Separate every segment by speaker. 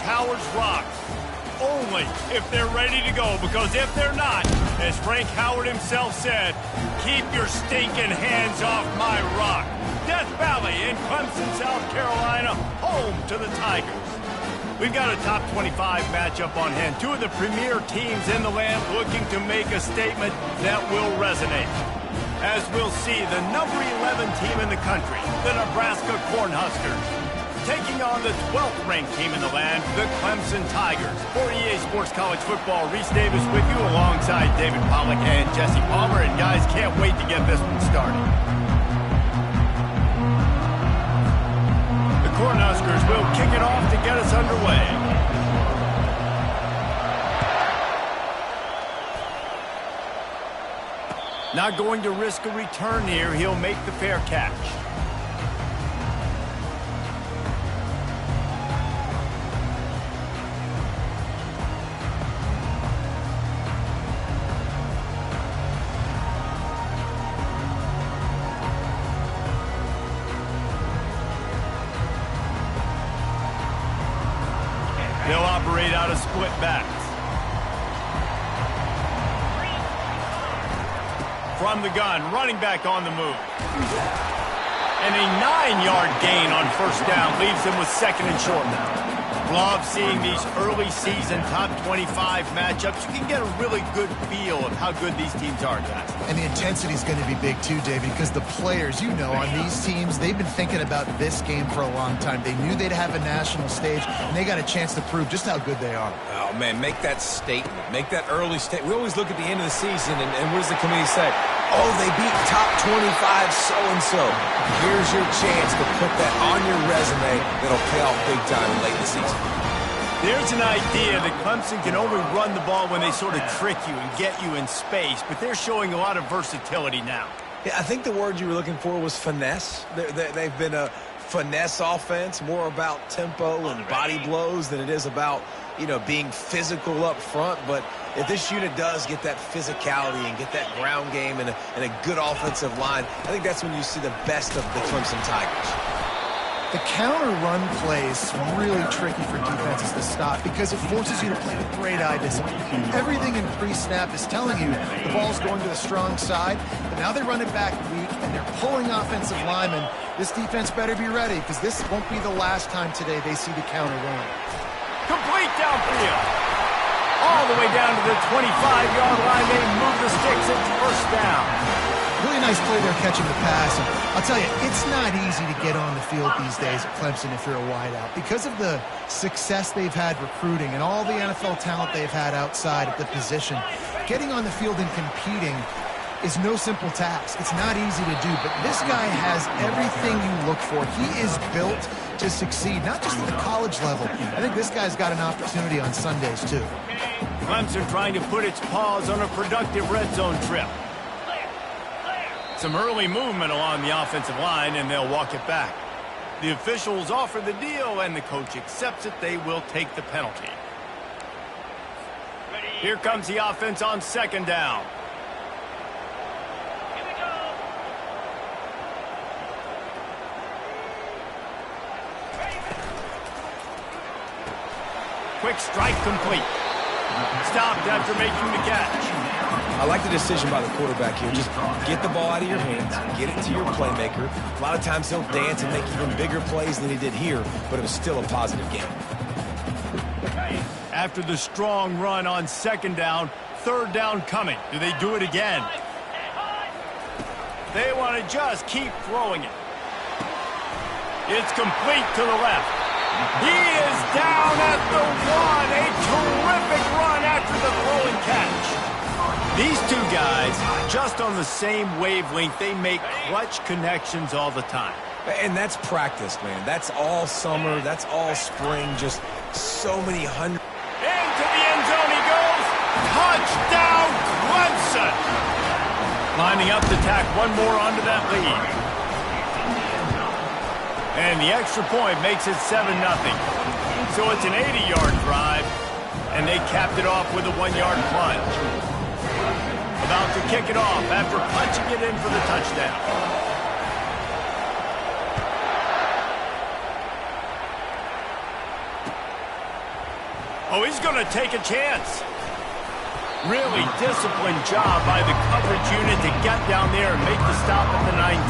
Speaker 1: Howard's Rocks. Only if they're ready to go, because if they're not, as Frank Howard himself said, keep your stinking hands off my rock. Death Valley in Clemson, South Carolina, home to the Tigers. We've got a top 25 matchup on hand. Two of the premier teams in the land looking to make a statement that will resonate. As we'll see, the number 11 team in the country, the Nebraska Cornhuskers, taking on the 12th ranked team in the land, the Clemson Tigers. For EA Sports College Football, Reese Davis with you alongside David Pollack and Jesse Palmer. And guys, can't wait to get this one started. The Cornhuskers will kick it off to get us underway. Not going to risk a return here. He'll make the fair catch. They'll operate out of split backs. From the gun, running back on the move. And a 9-yard gain on first down leaves them with second and short now. Love seeing these early season top 25 matchups. You can get a really good feel of how good these teams are, guys.
Speaker 2: And the intensity is going to be big too, David, because the players, you know, on these teams, they've been thinking about this game for a long time. They knew they'd have a national stage, and they got a chance to prove just how good they are.
Speaker 3: Oh, man, make that statement. Make that early statement. We always look at the end of the season, and what does the committee say? Oh, they beat top 25 so-and-so. Here's your chance to put that on your resume that'll pay off big time late in the season.
Speaker 1: There's an idea that Clemson can only run the ball when they sort of trick you and get you in space, but they're showing a lot of versatility now.
Speaker 3: Yeah, I think the word you were looking for was finesse. They've been a finesse offense, more about tempo and body blows than it is about, you know, being physical up front. But if this unit does get that physicality and get that ground game and a good offensive line, I think that's when you see the best of the Clemson Tigers.
Speaker 2: The counter run play is really tricky for defenses to stop because it forces you to play with great eye discipline. Everything in pre-snap is telling you the ball's going to the strong side, but now they run it back weak and they're pulling offensive linemen. This defense better be ready because this won't be the last time today they see the counter run.
Speaker 1: Complete downfield. All the way down to the 25-yard line. They move the sticks. It's first down.
Speaker 2: Really nice play there catching the pass. And I'll tell you, it's not easy to get on the field these days at Clemson if you're a wideout. Because of the success they've had recruiting and all the NFL talent they've had outside at the position, getting on the field and competing is no simple task. It's not easy to do, but this guy has everything you look for. He is built to succeed, not just at the college level. I think this guy's got an opportunity on Sundays, too.
Speaker 1: Clemson trying to put its paws on a productive red zone trip. Some early movement along the offensive line, and they'll walk it back. The officials offer the deal, and the coach accepts it. They will take the penalty. Here comes the offense on second down. Quick strike complete. Stopped after making the catch.
Speaker 3: I like the decision by the quarterback here. Just get the ball out of your hands, get it to your playmaker. A lot of times he'll dance and make even bigger plays than he did here, but it was still a positive game.
Speaker 1: After the strong run on second down, third down coming. Do they do it again? They want to just keep throwing it. It's complete to the left. He is down at the one. A terrific run after the throwing catch. These two guys, just on the same wavelength, they make clutch connections all the time.
Speaker 3: And that's practice, man. That's all summer. That's all spring. Just so many hundred.
Speaker 1: Into the end zone he goes. Touchdown, Clemson. Lining up to tack one more onto that lead. And the extra point makes it 7-0. So it's an 80-yard drive, and they capped it off with a 1-yard plunge. About to kick it off after punching it in for the touchdown. Oh, he's going to take a chance. Really disciplined job by the coverage unit to get down there and make the stop at the 19.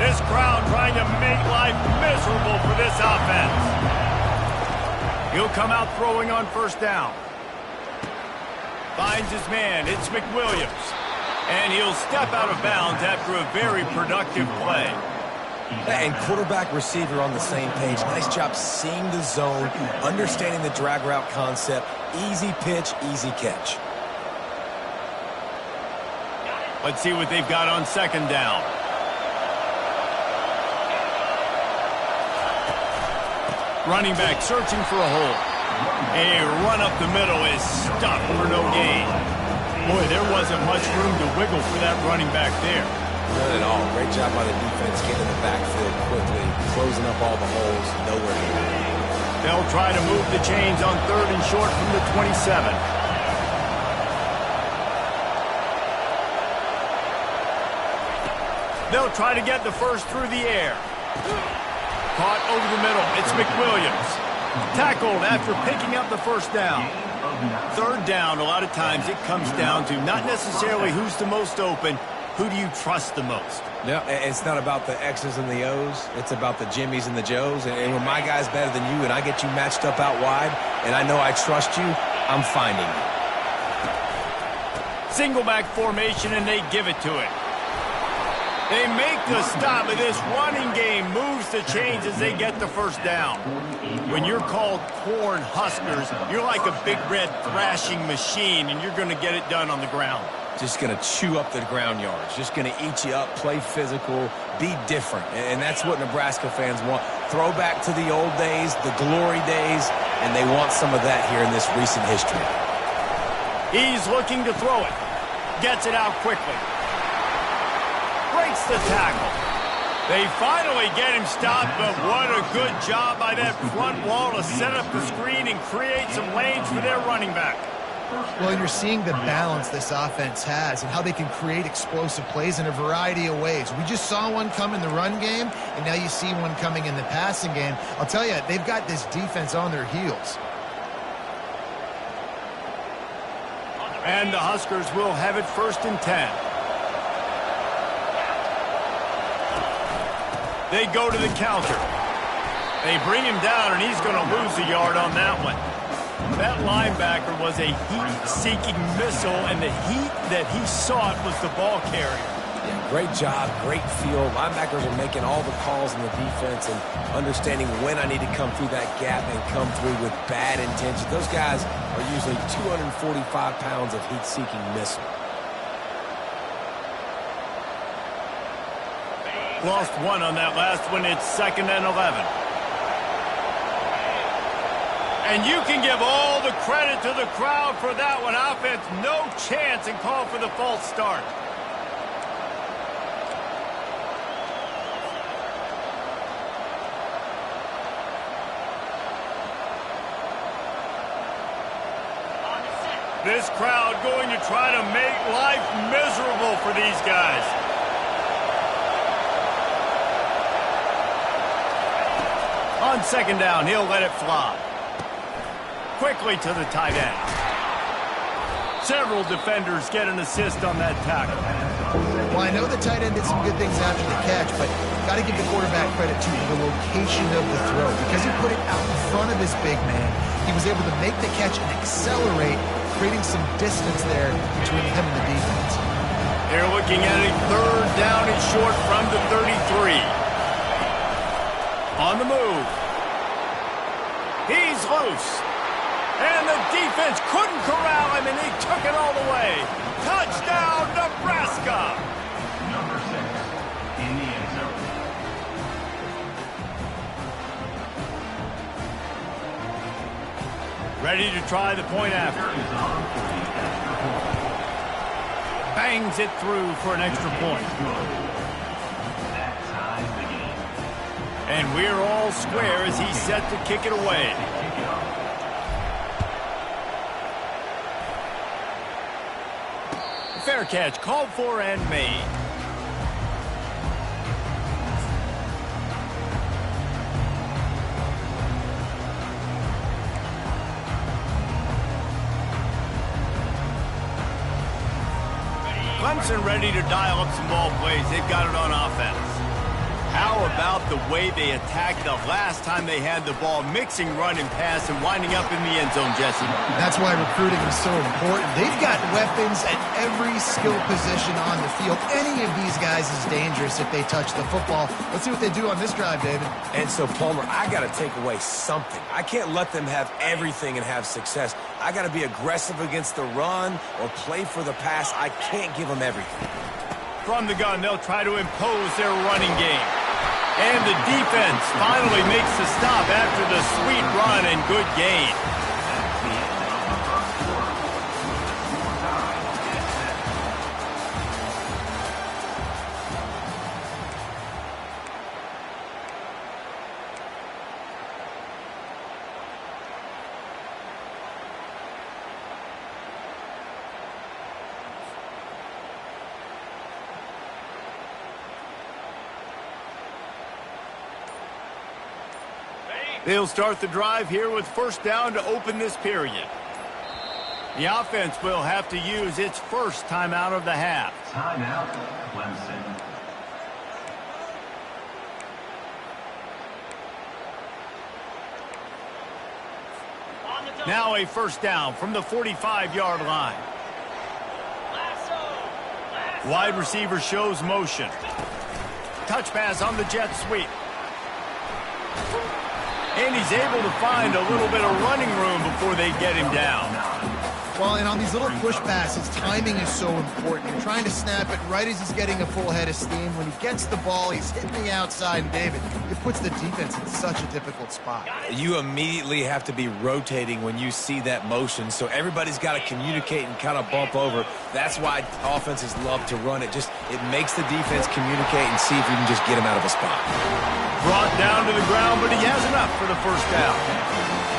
Speaker 1: This crowd trying to make life miserable for this offense. He'll come out throwing on first down. Finds his man. It's McWilliams. And he'll step out of bounds after a very productive play.
Speaker 3: And quarterback receiver on the same page. Nice job seeing the zone, understanding the drag route concept. Easy pitch, easy catch.
Speaker 1: Let's see what they've got on second down. Running back searching for a hole. A run up the middle is stuffed for no gain. Boy, there wasn't much room to wiggle for that running back there.
Speaker 3: None at all. Great job by the defense getting in the backfield quickly, closing up all the holes, nowhere near.
Speaker 1: They'll try to move the chains on third and short from the 27. They'll try to get the first through the air. Caught over the middle. It's McWilliams. Tackled after picking up the first down. Third down, a lot of times it comes down to not necessarily who's the most open, who do you trust the most?
Speaker 3: Yeah, it's not about the X's and the O's. It's about the Jimmys and the Joes. And when my guy's better than you and I get you matched up out wide and I know I trust you, I'm finding you.
Speaker 1: Single back formation and they give it to it. They make the stop, and this running game moves the chains as they get the first down. When you're called corn huskers, you're like a big red thrashing machine, and you're going to get it done on the ground.
Speaker 3: Just going to chew up the ground yards. Just going to eat you up, play physical, be different. And that's what Nebraska fans want. Throwback to the old days, the glory days, and they want some of that here in this recent history.
Speaker 1: He's looking to throw it. Gets it out quickly. Breaks the tackle. They finally get him stopped, but what a good job by that front wall to set up the screen and create some lanes for their running back.
Speaker 2: Well, you're seeing the balance this offense has and how they can create explosive plays in a variety of ways. We just saw one come in the run game, and now you see one coming in the passing game. I'll tell you, they've got this defense on their heels.
Speaker 1: And the Huskers will have it 1st and 10. They go to the counter. They bring him down, and he's going to lose a yard on that one. That linebacker was a heat-seeking missile, and the heat that he sought was the ball carrier.
Speaker 3: Yeah, great job, great feel. Linebackers are making all the calls in the defense and understanding when I need to come through that gap and come through with bad intentions. Those guys are usually 245 pounds of heat-seeking missile.
Speaker 1: Lost one on that last one. It's 2nd and 11. And you can give all the credit to the crowd for that one. Offense, no chance, and call for the false start. This crowd going to try to make life miserable for these guys. On 2nd down, he'll let it fly. Quickly to the tight end. Several defenders get an assist on that tackle.
Speaker 2: Well, I know the tight end did some good things after the catch, but got to give the quarterback credit to the location of the throw. Because he put it out in front of his big man, he was able to make the catch and accelerate, creating some distance there between him and the defense.
Speaker 1: They're looking at a 3rd down and short from the 33. On the move. He's loose. And the defense couldn't corral him, and he took it all the way. Touchdown, Nebraska!
Speaker 4: Number 6 in the end zone.
Speaker 1: Ready to try the point after. Bangs it through for an extra point. And we're all square as he's set to kick it away. fair catch, called for and made. Clemson ready to dial up some ball plays. They've got it on offense. How about the way they attacked the last time they had the ball, mixing run and pass and winding up in the end zone, Jesse?
Speaker 2: That's why recruiting is so important. They've got weapons at every skill position on the field. Any of these guys is dangerous if they touch the football. Let's see what they do on this drive, David.
Speaker 3: And so, Palmer, I got to take away something. I can't let them have everything and have success. I got to be aggressive against the run or play for the pass. I can't give them everything.
Speaker 1: From the gun, they'll try to impose their running game. And the defense finally makes the stop after the sweet run and good gain. They'll start the drive here with first down to open this period. The offense will have to use its first timeout of the half.
Speaker 4: Timeout, Clemson.
Speaker 1: Now a first down from the 45-yard line. Wide receiver shows motion. Touch pass on the jet sweep. And he's able to find a little bit of running room before they get him down.
Speaker 2: Well, and on these little push passes, timing is so important. You're trying to snap it right as he's getting a full head of steam. When he gets the ball, he's hitting the outside, and David, it puts the defense in such a difficult spot.
Speaker 3: You immediately have to be rotating when you see that motion, so everybody's got to communicate and kind of bump over. That's why offenses love to run it. It makes the defense communicate and see if you can just get him out of a spot.
Speaker 1: Brought down to the ground, but he has enough for the first down.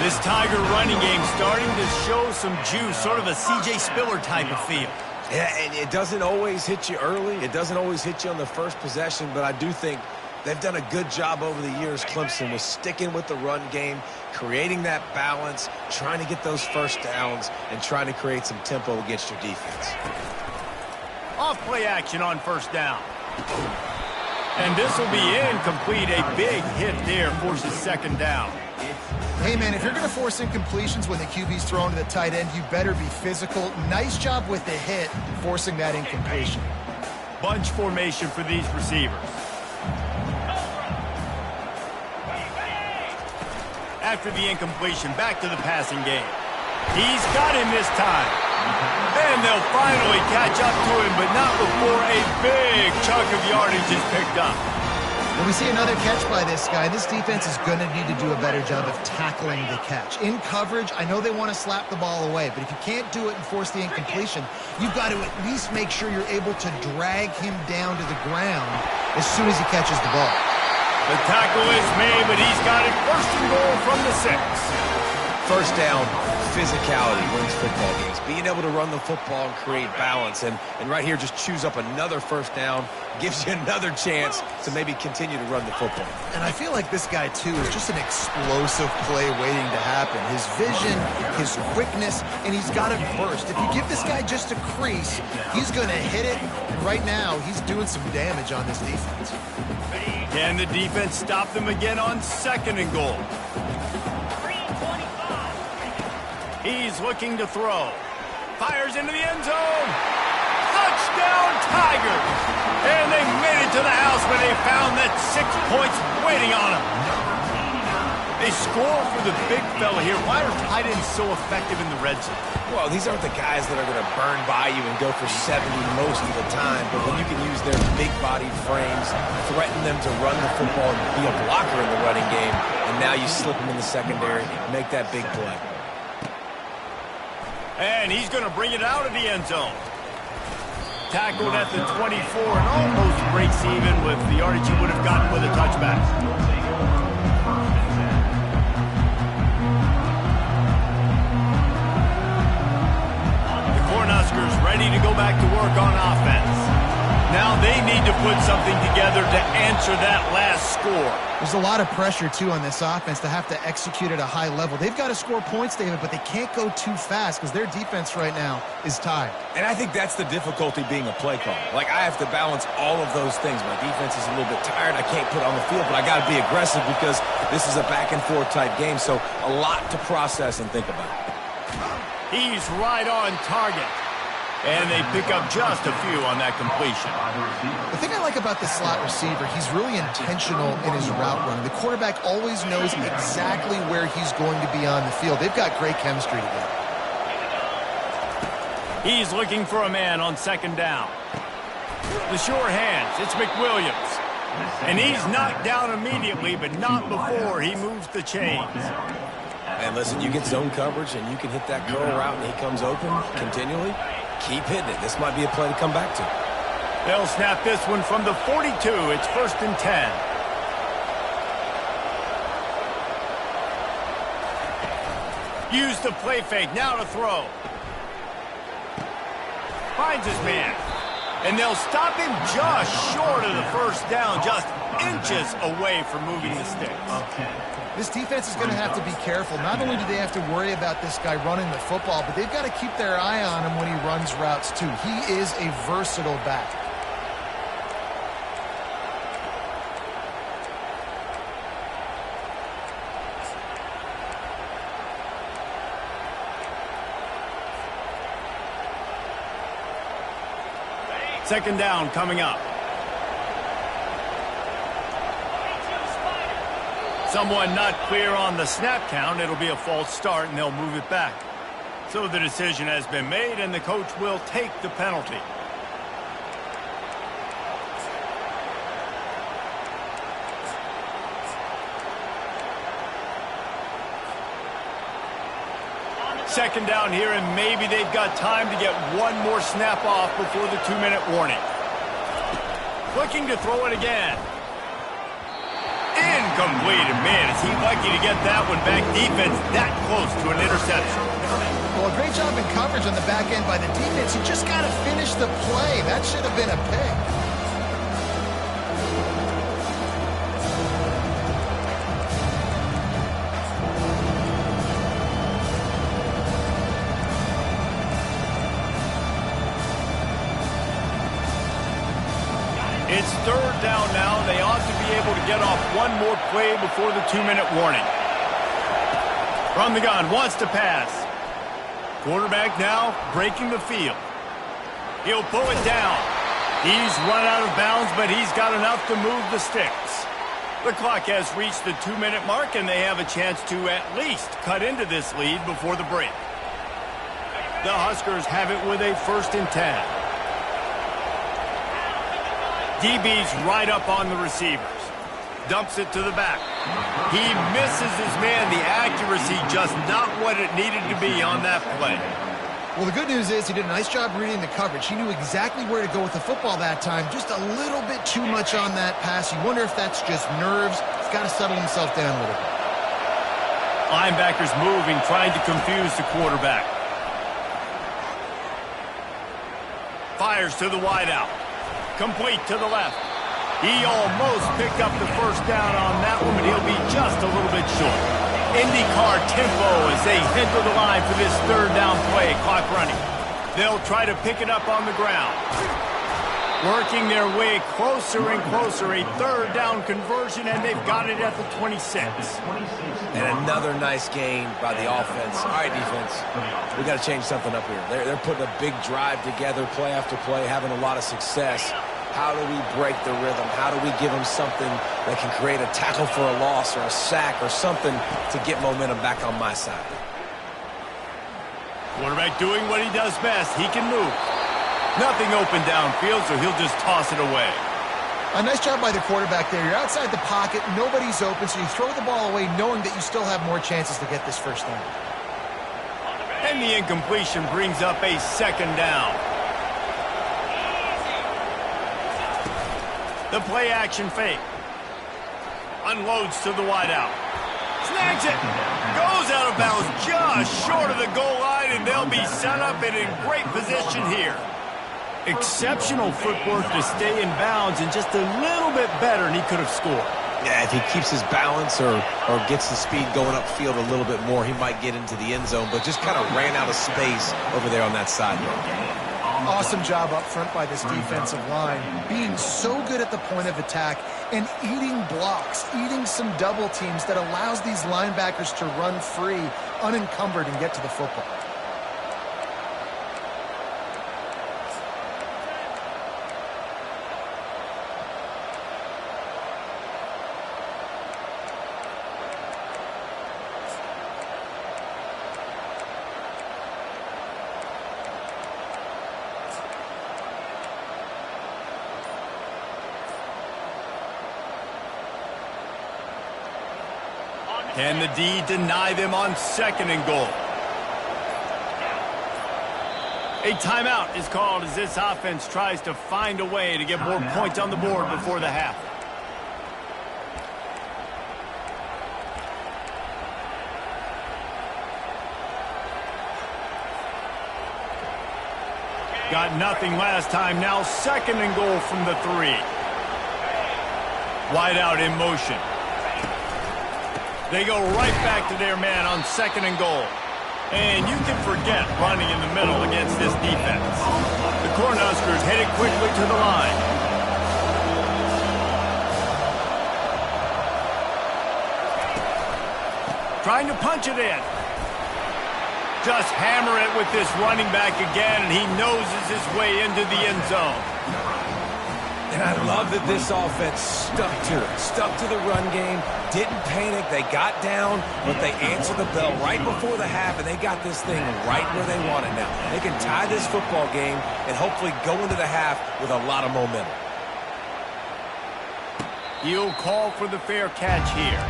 Speaker 1: This Tiger running game starting to show some juice, sort of a C.J. Spiller type of feel.
Speaker 3: Yeah, and it doesn't always hit you early. It doesn't always hit you on the first possession, but I do think they've done a good job over the years, Clemson, with sticking with the run game, creating that balance, trying to get those first downs, and trying to create some tempo against your defense.
Speaker 1: Off play action on first down. And this will be incomplete. A big hit there forces second down.
Speaker 2: Hey, man, if you're going to force incompletions when the QB's thrown to the tight end, you better be physical. Nice job with the hit, forcing that incompletion.
Speaker 1: Bunch formation for these receivers. After the incompletion, back to the passing game. He's got him this time. And they'll finally catch up to him, but not before a big chunk of yardage is picked up.
Speaker 2: When we see another catch by this guy, this defense is going to need to do a better job of tackling the catch. In coverage, I know they want to slap the ball away, but if you can't do it and force the incompletion, you've got to at least make sure you're able to drag him down to the ground as soon as he catches the ball.
Speaker 1: The tackle is made, but he's got it first and goal from the 6.
Speaker 3: First down, physicality wins football games. Being able to run the football and create balance. And right here, just choose up another first down, gives you another chance to maybe continue to run the football.
Speaker 2: And I feel like this guy, too, is just an explosive play waiting to happen. His vision, his quickness, and he's got it first. If you give this guy just a crease, he's going to hit it. And right now, he's doing some damage on this defense.
Speaker 1: Can the defense stop them again on second and goal? He's looking to throw. Fires into the end zone. Touchdown, Tigers. And they made it to the house where they found that 6 points waiting on them. They score for the big fella here. Why are tight ends so effective in the red zone?
Speaker 3: Well, these aren't the guys that are going to burn by you and go for 70 most of the time, but when you can use their big-bodied frames, threaten them to run the football and be a blocker in the running game, and now you slip them in the secondary, make that big play.
Speaker 1: And he's going to bring it out of the end zone. Tackled at the 24 and almost breaks even with the yardage he would have gotten with a touchback. The Cornhuskers ready ready to go back to work on offense. Now they need to put something together to answer that last score.
Speaker 2: There's a lot of pressure, too, on this offense to have to execute at a high level. They've got to score points, David, but they can't go too fast because their defense right now is tired.
Speaker 3: And I think that's the difficulty being a play caller. Like, I have to balance all of those things. My defense is a little bit tired. I can't put on the field, but I got to be aggressive because this is a back-and-forth type game, so a lot to process and think about.
Speaker 1: He's right on target. And they pick up just a few on that completion.
Speaker 2: The thing I like about the slot receiver, he's really intentional in his route running. The quarterback always knows exactly where he's going to be on the field. They've got great chemistry together.
Speaker 1: He's looking for a man on second down. The sure hands, it's McWilliams. And he's knocked down immediately, but not before he moves the chains.
Speaker 3: And listen, you get zone coverage and you can hit that curl route and he comes open continually. Keep hitting it. This might be a play to come back to.
Speaker 1: They'll snap this one from the 42. It's 1st and 10. Use the play fake. Now to throw. Finds his man. And they'll stop him just short of the first down, just inches away from moving the sticks.
Speaker 2: This defense is going to have to be careful. Not only do they have to worry about this guy running the football, but they've got to keep their eye on him when he runs routes, too. He is a versatile back.
Speaker 1: Second down coming up. Someone not clear on the snap count. It'll be a false start, and they'll move it back. So the decision has been made, and the coach will take the penalty. Second down here, and maybe they've got time to get one more snap off before the 2-minute warning. Looking to throw it again. Incomplete, and man, is he lucky to get that one back. Defense that close to an interception.
Speaker 2: Well, a great job in coverage on the back end by the defense. You just got to finish the play. That should have been a pick.
Speaker 1: It's third down now. They ought to be able to get off one more play before the 2-minute warning. From the gun, wants to pass. Quarterback now breaking the field. He'll pull it down. He's run out of bounds, but he's got enough to move the sticks. The clock has reached the 2-minute mark, and they have a chance to at least cut into this lead before the break. The Huskers have it with a 1st and 10. DB's right up on the receivers. Dumps it to the back. He misses his man. The accuracy just not what it needed to be on that play.
Speaker 2: Well, the good news is he did a nice job reading the coverage. He knew exactly where to go with the football that time. Just a little bit too much on that pass. You wonder if that's just nerves. He's got to settle himself down a little bit.
Speaker 1: Linebackers moving, trying to confuse the quarterback. Fires to the wideout. Complete to the left. He almost picked up the first down on that one, but he'll be just a little bit short. IndyCar tempo as they head to the line for this third down play. Clock running. They'll try to pick it up on the ground. Working their way closer and closer. A third down conversion, and they've got it at the 26.
Speaker 3: And another nice gain by the offense. All right, defense, we got to change something up here. They're putting a big drive together, play after play, having a lot of success. How do we break the rhythm? How do we give them something that can create a tackle for a loss or a sack or something to get momentum back on my side?
Speaker 1: Quarterback doing what he does best. He can move. Nothing open downfield, so he'll just toss it away.
Speaker 2: A nice job by the quarterback there. You're outside the pocket, nobody's open, so you throw the ball away knowing that you still have more chances to get this first down.
Speaker 1: And the incompletion brings up a second down. The play action fake. Unloads to the wideout. Snags it. Goes out of bounds just short of the goal line, and they'll be set up and in great position here. Exceptional footwork to stay in bounds and just a little bit better and he could have scored.
Speaker 3: Yeah, if he keeps his balance or gets the speed going upfield a little bit more, he might get into the end zone, but just kind of ran out of space over there on that side.
Speaker 2: Awesome job up front by this defensive line, being so good at the point of attack and eating blocks, eating some double teams that allows these linebackers to run free, unencumbered, and get to the football.
Speaker 1: Can the D deny them on 2nd and goal? A timeout is called as this offense tries to find a way to get more points on the board before the half. Got nothing last time. Now 2nd and goal from the 3. Wide out in motion. They go right back to their man on 2nd and goal. And you can forget running in the middle against this defense. The Cornhuskers headed quickly to the line. Trying to punch it in. Just hammer it with this running back again, and he noses his way into the end zone.
Speaker 3: And I love that this offense stuck to the run game, didn't panic, they got down, but they answered the bell right before the half, and they got this thing right where they want it now. They can tie this football game and hopefully go into the half with a lot of momentum.
Speaker 1: He'll call for the fair catch here.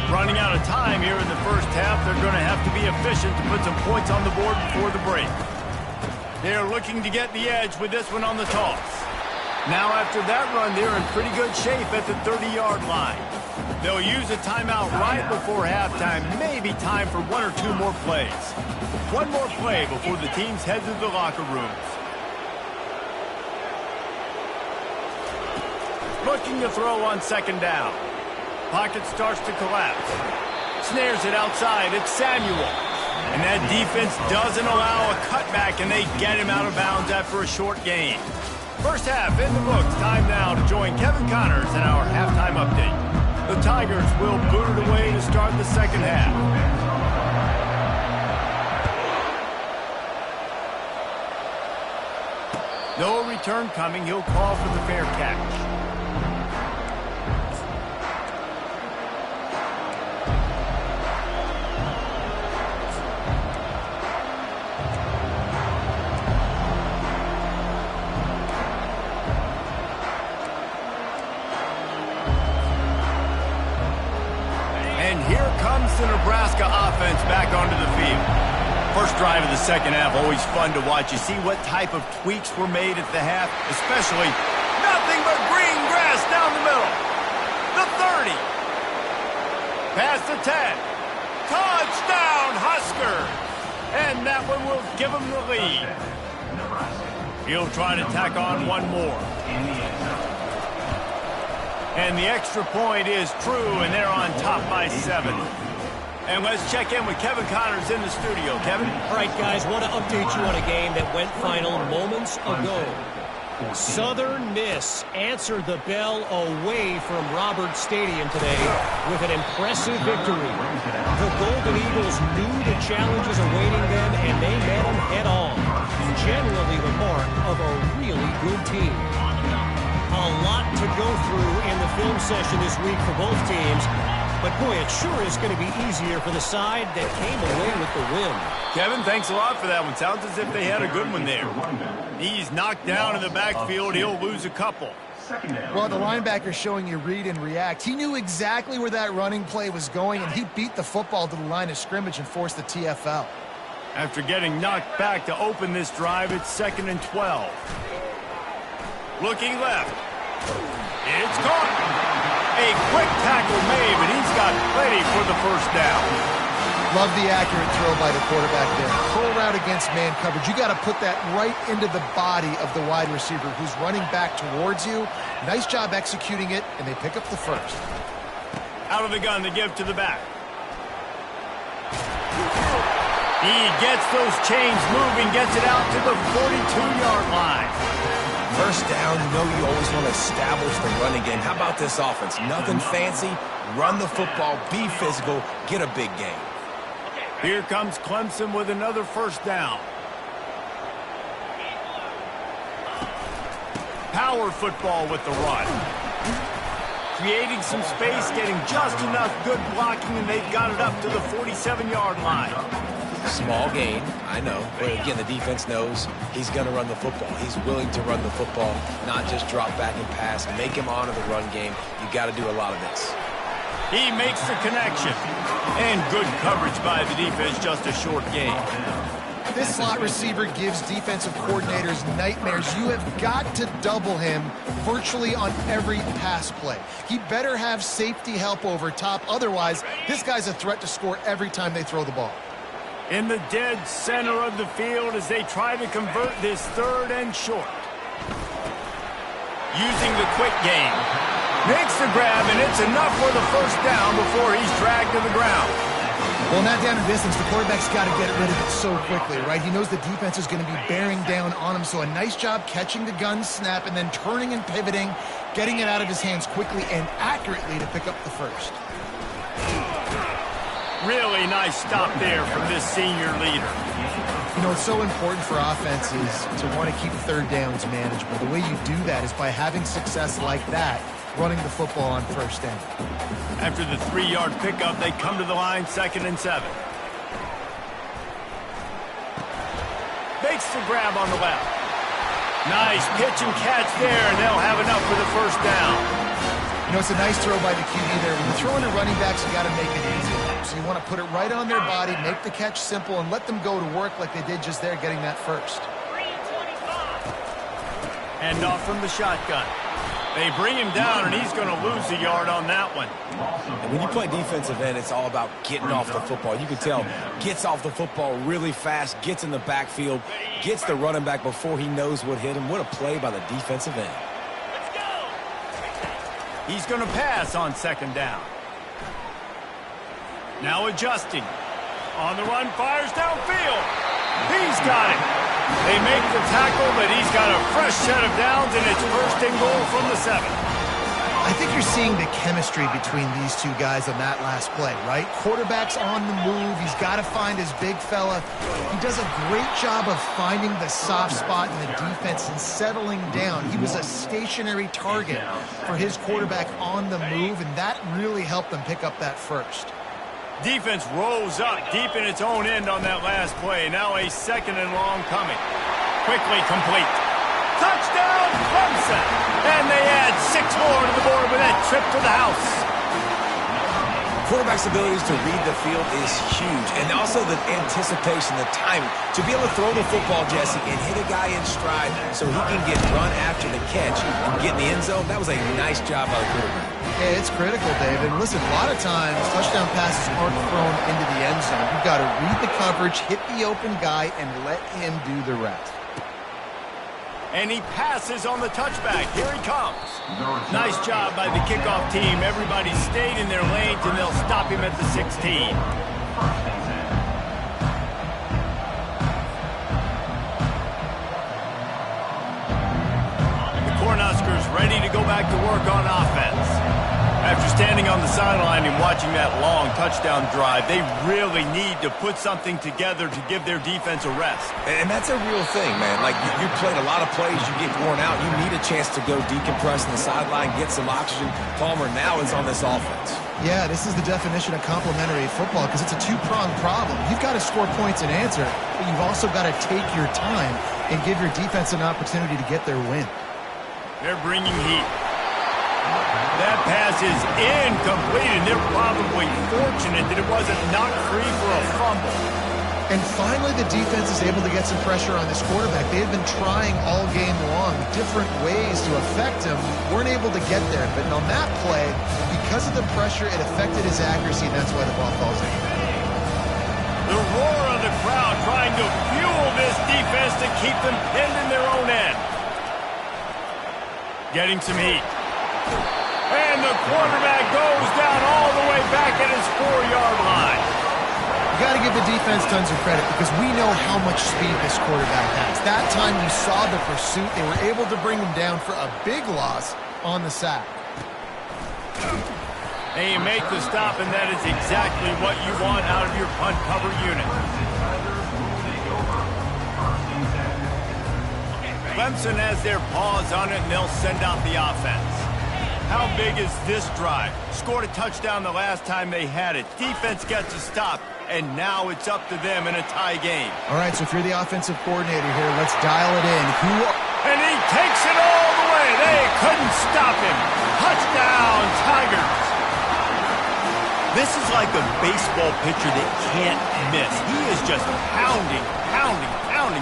Speaker 1: Running out of time here in the first half. They're going to have to be efficient to put some points on the board before the break. They're looking to get the edge with this one on the toss. Now after that run, they're in pretty good shape at the 30-yard line. They'll use a timeout right before halftime. Maybe time for 1 or 2 more plays. One more play before the teams head to the locker rooms. Looking to throw on 2nd down. Pocket starts to collapse. Snares it outside. It's Samuel. And that defense doesn't allow a cutback, and they get him out of bounds after a short gain. First half in the books. Time now to join Kevin Connors in our halftime update. The Tigers will boot it away to start the second half. No return coming. He'll call for the fair catch. The Nebraska offense back onto the field. First drive of the second half, always fun to watch. You see what type of tweaks were made at the half, especially nothing but green grass down the middle. The 30. Past the 10. Touchdown, Husker. And that one will give them the lead. He'll try to tack on one more. And the extra point is true, and they're on top by 7. And let's check in with Kevin Connors in the studio. Kevin?
Speaker 5: All right, guys, want to update you on a game that went final moments ago. Southern Miss answered the bell away from Roberts Stadium today with an impressive victory. The Golden Eagles knew the challenges awaiting them, and they met them head-on. Generally the mark of a really good team. A lot to go through in the film session this week for both teams. But, boy, it sure is going to be easier for the side that came away with the win.
Speaker 1: Kevin, thanks a lot for that one. Sounds as if they had a good one there. He's knocked down in the backfield. He'll lose a couple.
Speaker 2: Well, the linebacker's showing you read and react. He knew exactly where that running play was going, and he beat the football to the line of scrimmage and forced the TFL.
Speaker 1: After getting knocked back to open this drive, it's 2nd and 12. Looking left. It's caught. A quick tackle made, but he's got plenty for the first down.
Speaker 2: Love the accurate throw by the quarterback there. Curl route against man coverage. You got to put that right into the body of the wide receiver who's running back towards you. Nice job executing it, and they pick up the first.
Speaker 1: Out of the gun to give to the back. He gets those chains moving, gets it out to the 42-yard line.
Speaker 3: First down, you know you always want to establish the running game. How about this offense? Nothing fancy. Run the football, be physical, get a big gain.
Speaker 1: Here comes Clemson with another first down. Power football with the run. Creating some space, getting just enough good blocking, and they've got it up to the 47-yard line.
Speaker 3: Small gain, I know. But again, the defense knows he's going to run the football. He's willing to run the football, not just drop back and pass. Make him honor the run game. You got to do a lot of this.
Speaker 1: He makes the connection. And good coverage by the defense, just a short gain.
Speaker 2: This slot receiver gives defensive coordinators nightmares. You have got to double him virtually on every pass play. He better have safety help over top. Otherwise, this guy's a threat to score every time they throw the ball.
Speaker 1: In the dead center of the field as they try to convert this third and short. Using the quick game. Makes the grab, and it's enough for the first down before he's dragged to the ground.
Speaker 2: Well, in that down and distance, the quarterback's got to get rid of it so quickly, right? He knows the defense is going to be bearing down on him, so a nice job catching the gun snap and then turning and pivoting, getting it out of his hands quickly and accurately to pick up the first.
Speaker 1: Really nice stop there from this senior leader.
Speaker 2: You know, it's so important for offenses to want to keep third downs manageable. The way you do that is by having success like that, running the football on first down.
Speaker 1: After the 3-yard pickup, they come to the line, 2nd and 7. Makes the grab on the left. Nice pitch and catch there, and they'll have enough for the first down.
Speaker 2: You know, it's a nice throw by the QB there. When you're throwing to running backs, you got to make it easy. So you want to put it right on their body, make the catch simple, and let them go to work like they did just there, getting that first.
Speaker 1: Hand off from the shotgun. They bring him down, and he's going to lose a yard on that one.
Speaker 3: And when you play defensive end, it's all about getting off the football. You can tell, gets off the football really fast, gets in the backfield, gets the running back before he knows what hit him. What a play by the defensive end.
Speaker 1: He's going to pass on 2nd down. Now adjusting. On the run, fires downfield. He's got it. They make the tackle, but he's got a fresh set of downs, and it's 1st and goal from the 7.
Speaker 2: I think you're seeing the chemistry between these two guys on that last play, right? Quarterback's on the move. He's got to find his big fella. He does a great job of finding the soft spot in the defense and settling down. He was a stationary target for his quarterback on the move, and that really helped them pick up that first.
Speaker 1: Defense rose up deep in its own end on that last play. Now a 2nd and long coming. Quickly complete. Touchdown, Clemson! And they add 6 more to the board with that trip to the house.
Speaker 3: Quarterback's abilities to read the field is huge. And also the anticipation, the timing. To be able to throw the football, Jesse, and hit a guy in stride so he can get run after the catch and get in the end zone, that was a nice job by the quarterback.
Speaker 2: Yeah, it's critical, David. Listen, a lot of times, touchdown passes aren't thrown into the end zone. You've got to read the coverage, hit the open guy, and let him do the rest.
Speaker 1: And he passes on the touchback. Here he comes. Nice job by the kickoff team. Everybody stayed in their lanes, and they'll stop him at the 16. Cornhuskers ready to go back to work on offense. After standing on the sideline and watching that long touchdown drive, they really need to put something together to give their defense a rest.
Speaker 3: And that's a real thing, man. Like, you played a lot of plays, you get worn out, you need a chance to go decompress on the sideline, get some oxygen. Palmer now is on this offense.
Speaker 2: Yeah, this is the definition of complementary football because it's a two-pronged problem. You've got to score points and answer, but you've also got to take your time and give your defense an opportunity to get their win.
Speaker 1: They're bringing heat. That pass is incomplete, and they're probably fortunate that it wasn't knocked free for a fumble.
Speaker 2: And finally, the defense is able to get some pressure on this quarterback. They had been trying all game long different ways to affect him. Weren't able to get there. But on that play, because of the pressure, it affected his accuracy, and that's why the ball falls in.
Speaker 1: roar of the crowd trying to fuel this defense to keep them pinned in their own end. Getting some heat. And the quarterback goes down all the way back at his 4-yard line.
Speaker 2: You got to give the defense tons of credit because we know how much speed this quarterback has. That time you saw the pursuit. They were able to bring him down for a big loss on the sack.
Speaker 1: And you make the stop, and that is exactly what you want out of your punt cover unit. Clemson has their paws on it, and they'll send out the offense. How big is this drive? Scored a touchdown the last time they had it. Defense gets a stop, and now it's up to them in a tie game.
Speaker 2: All right, so if you're the offensive coordinator here, let's dial it in.
Speaker 1: And he takes it all the way. They couldn't stop him. Touchdown, Tigers. This is like a baseball pitcher that can't miss. He is just pounding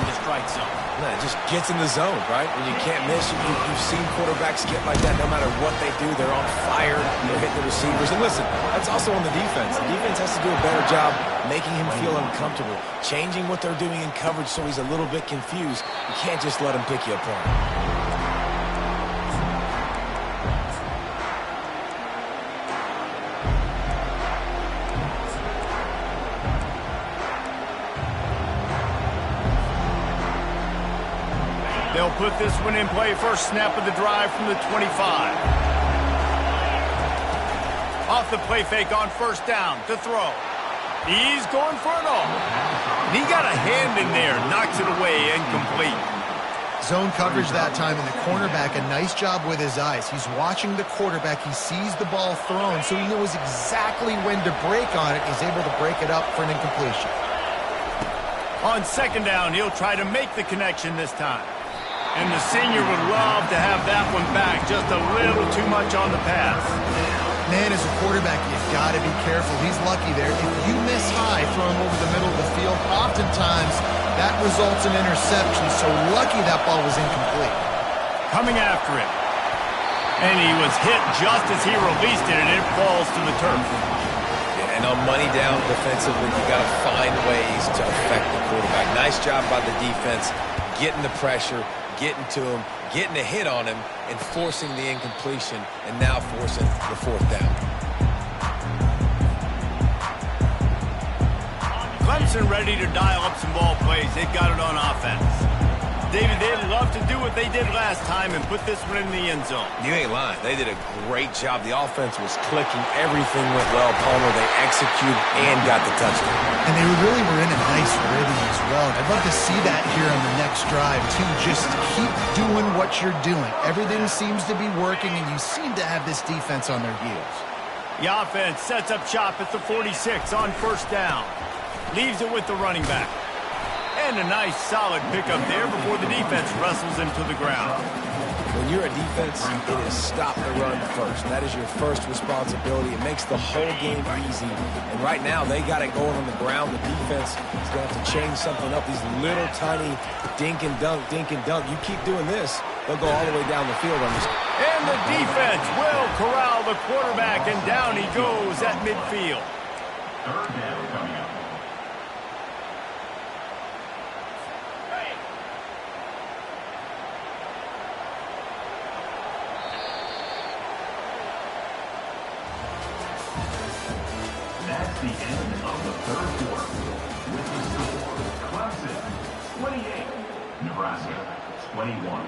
Speaker 1: the strike zone.
Speaker 3: No, it just gets in the zone, right? When you can't miss, you've seen quarterbacks get like that no matter what they do. They're on fire. They're hitting the receivers. And listen, that's also on the defense. The defense has to do a better job making him feel uncomfortable, changing what they're doing in coverage so he's a little bit confused. You can't just let him pick you apart.
Speaker 1: They'll put this one in play. First snap of the drive from the 25. Off the play fake on first down to throw. He's going for it all. He got a hand in there, knocks it away, incomplete.
Speaker 2: Zone coverage that time, and the cornerback, a nice job with his eyes. He's watching the quarterback. He sees the ball thrown, so he knows exactly when to break on it. He's able to break it up for an incompletion.
Speaker 1: On second down, he'll try to make the connection this time. And the senior would love to have that one back. Just a little too much on the pass.
Speaker 2: Man, as a quarterback, you've got to be careful. He's lucky there. If you miss high throwing over the middle of the field, oftentimes that results in interception. So lucky that ball was incomplete.
Speaker 1: Coming after it. And he was hit just as he released it, and it falls to the turf.
Speaker 3: Yeah, and on money down defensively, you got to find ways to affect the quarterback. Nice job by the defense, getting the pressure, getting to him, getting a hit on him, and forcing the incompletion, and now forcing the fourth down.
Speaker 1: Clemson ready to dial up some ball plays. They've got it on offense. David, they'd love to do what they did last time and put this one in the end zone.
Speaker 3: You ain't lying. They did a great job. The offense was clicking. Everything went well. Palmer, they executed and got the touchdown.
Speaker 2: And they really were in a nice rhythm as well. I'd love to see that here on the next drive, too. Just keep doing what you're doing. Everything seems to be working, and you seem to have this defense on their heels.
Speaker 1: The offense sets up shop at the 46 on first down. Leaves it with the running back. And a nice solid pickup there before the defense wrestles him to the ground.
Speaker 3: When you're a defense, it is stop the run first. That is your first responsibility. It makes the whole game easy. And right now, they got it going on the ground. The defense is going to have to change something up. These little tiny dink and dunk. You keep doing this, they'll go all the way down the field on this.
Speaker 1: And the defense will corral the quarterback, and down he goes at midfield.
Speaker 4: Third down coming up. That's the end of the third quarter. With the score, Clemson 28, Nebraska 21.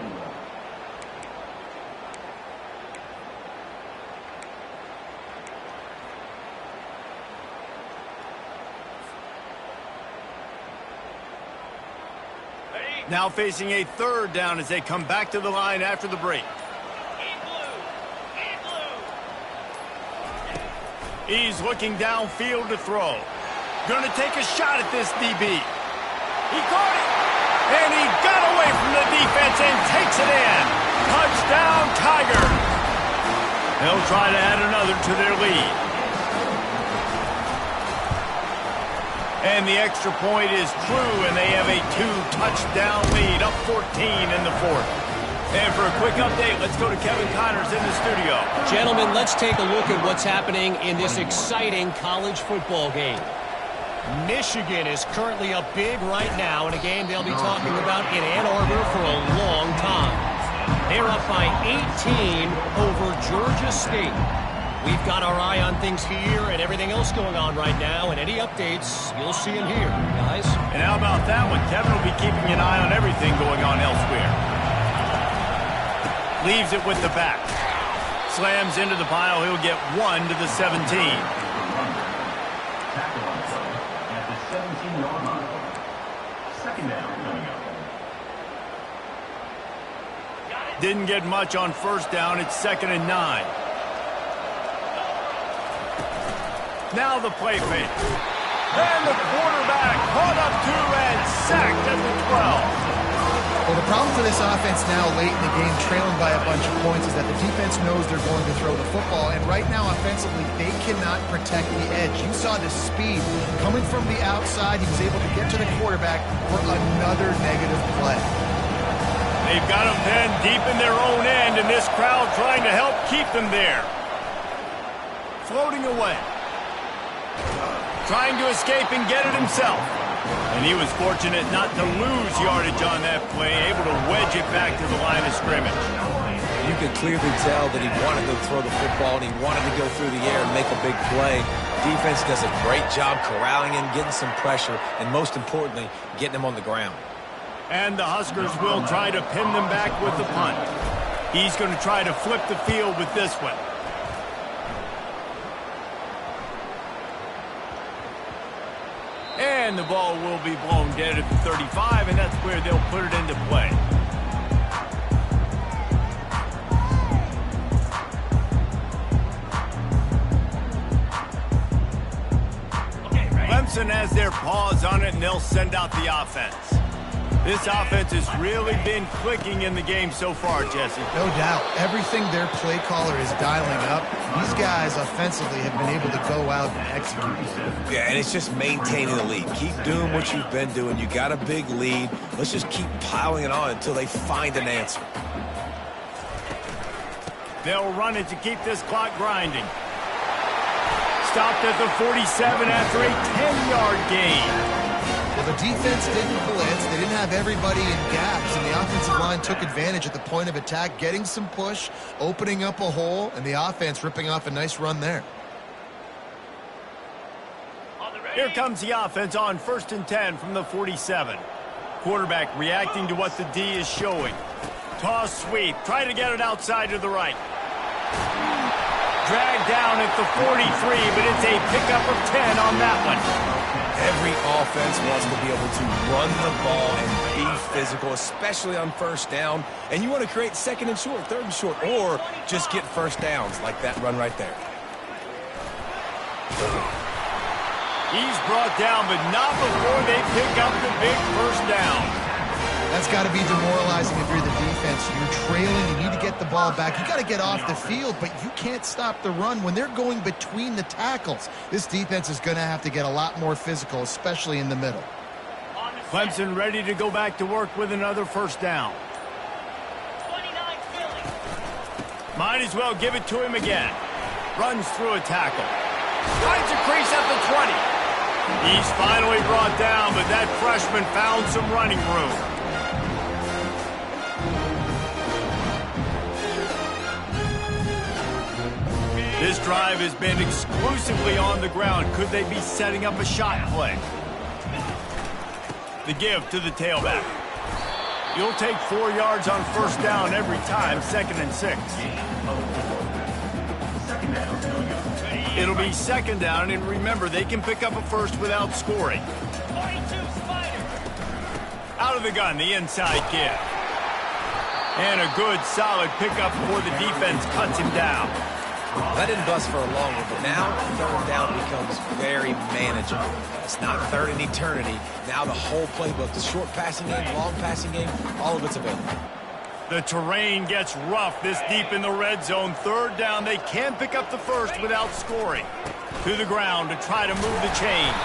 Speaker 1: Now facing a third down as they come back to the line after the break. He's looking downfield to throw. Going to take a shot at this DB. He caught it. And he got away from the defense and takes it in. Touchdown, Tigers. They'll try to add another to their lead. And the extra point is true, and they have a 2-touchdown lead, up 14 in the fourth. And for a quick update, let's go to Kevin Connors in the studio.
Speaker 5: Gentlemen, let's take a look at what's happening in this exciting college football game. Michigan is currently up big right now in a game they'll be talking about in Ann Arbor for a long time. They're up by 18 over Georgia State. We've got our eye on things here and everything else going on right now, and any updates, you'll see them here, guys.
Speaker 1: And how about that one? Kevin will be keeping an eye on everything going on elsewhere. Leaves it with the back. Slams into the pile. He'll get 1 to the 17.
Speaker 4: Tackle on play at the 17-yard line. Second down coming up.
Speaker 1: Didn't get much on first down. It's 2nd and 9. Now the play fake. And the quarterback caught up to and sacked at the 12.
Speaker 2: Well, the problem for this offense now late in the game, trailing by a bunch of points, is that the defense knows they're going to throw the football. And right now, offensively, they cannot protect the edge. You saw the speed coming from the outside. He was able to get to the quarterback for another negative play.
Speaker 1: They've got him pinned deep in their own end, and this crowd trying to help keep them there. Floating away. Trying to escape and get it himself. And he was fortunate not to lose yardage on that play, able to wedge it back to the line of scrimmage.
Speaker 3: You could clearly tell that he wanted to throw the football and he wanted to go through the air and make a big play. Defense does a great job corralling him, getting some pressure, and most importantly, getting him on the ground.
Speaker 1: And the Huskers will try to pin them back with the punt. He's going to try to flip the field with this one. And the ball will be blown dead at the 35, and that's where they'll put it into play. Clemson has their paws on it, and they'll send out the offense. This offense has really been clicking in the game so far, Jesse.
Speaker 2: No doubt. Everything their play caller is dialing up, these guys offensively have been able to go out and execute.
Speaker 3: Yeah, and it's just maintaining the lead. Keep doing what you've been doing. You got a big lead. Let's just keep piling it on until they find an answer.
Speaker 1: They'll run it to keep this clock grinding. Stopped at the 47 after a 10-yard gain.
Speaker 2: Well, the defense didn't blitz. They didn't have everybody in gaps, and the offensive line took advantage at the point of attack, getting some push, opening up a hole, and the offense ripping off a nice run there.
Speaker 1: Here comes the offense on 1st and 10 from the 47. Quarterback reacting to what the D is showing. Toss sweep. Try to get it outside to the right. Dragged down at the 43, but it's a pickup of 10 on that one.
Speaker 3: Every offense wants to be able to run the ball and be physical, especially on first down. And you want to create 2nd and short, 3rd and short, or just get first downs like that run right there.
Speaker 1: He's brought down, but not before they pick up the big first down.
Speaker 2: That's got to be demoralizing if you're the defense. You're trailing, you need to get the ball back. You got to get off the field, but you can't stop the run when they're going between the tackles. This defense is going to have to get a lot more physical, especially in the middle.
Speaker 1: Clemson ready to go back to work with another first down. Might as well give it to him again. Runs through a tackle. Finds a crease at the 20. He's finally brought down, but that freshman found some running room. This drive has been exclusively on the ground. Could they be setting up a shot play? The give to the tailback. You'll take 4 yards on first down every time, 2nd and 6. It'll be 2nd down, and remember, they can pick up a first without scoring. Out of the gun, the inside give. And a good, solid pickup before the defense cuts him down.
Speaker 3: That didn't bust for a long one, but now 3rd down becomes very manageable. It's not 3rd in eternity. Now the whole playbook, the short passing game, long passing game, all of it's available.
Speaker 1: The terrain gets rough this deep in the red zone. 3rd down, they can pick up the first without scoring. To the ground to try to move the chains.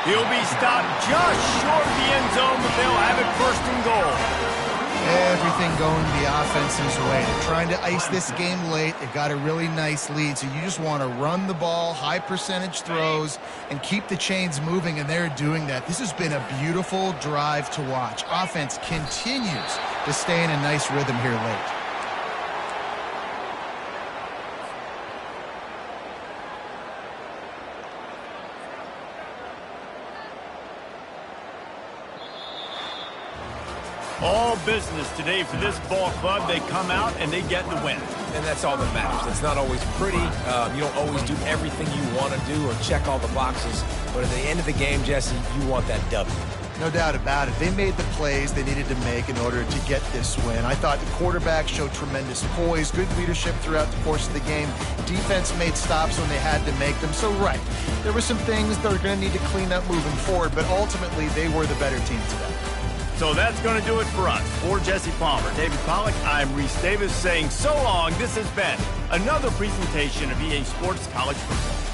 Speaker 1: He'll be stopped just short of the end zone, but they'll have it 1st and goal.
Speaker 2: Everything going the offense's way. They're trying to ice this game late. They got a really nice lead, so you just want to run the ball, high percentage throws, and keep the chains moving, and they're doing that. This has been a beautiful drive to watch. Offense continues to stay in a nice rhythm here late.
Speaker 1: All business today for this ball club. They come out and they get the win.
Speaker 3: And that's all that matters. It's not always pretty. You don't always do everything you want to do or check all the boxes. But at the end of the game, Jesse, you want that W.
Speaker 2: No doubt about it. They made the plays they needed to make in order to get this win. I thought the quarterback showed tremendous poise, good leadership throughout the course of the game. Defense made stops when they had to make them. So, right, there were some things they're going to need to clean up moving forward, but ultimately they were the better team today.
Speaker 1: So that's going to do it for us. For Jesse Palmer, David Pollack, I'm Reese Davis saying so long. This has been another presentation of EA Sports College Football.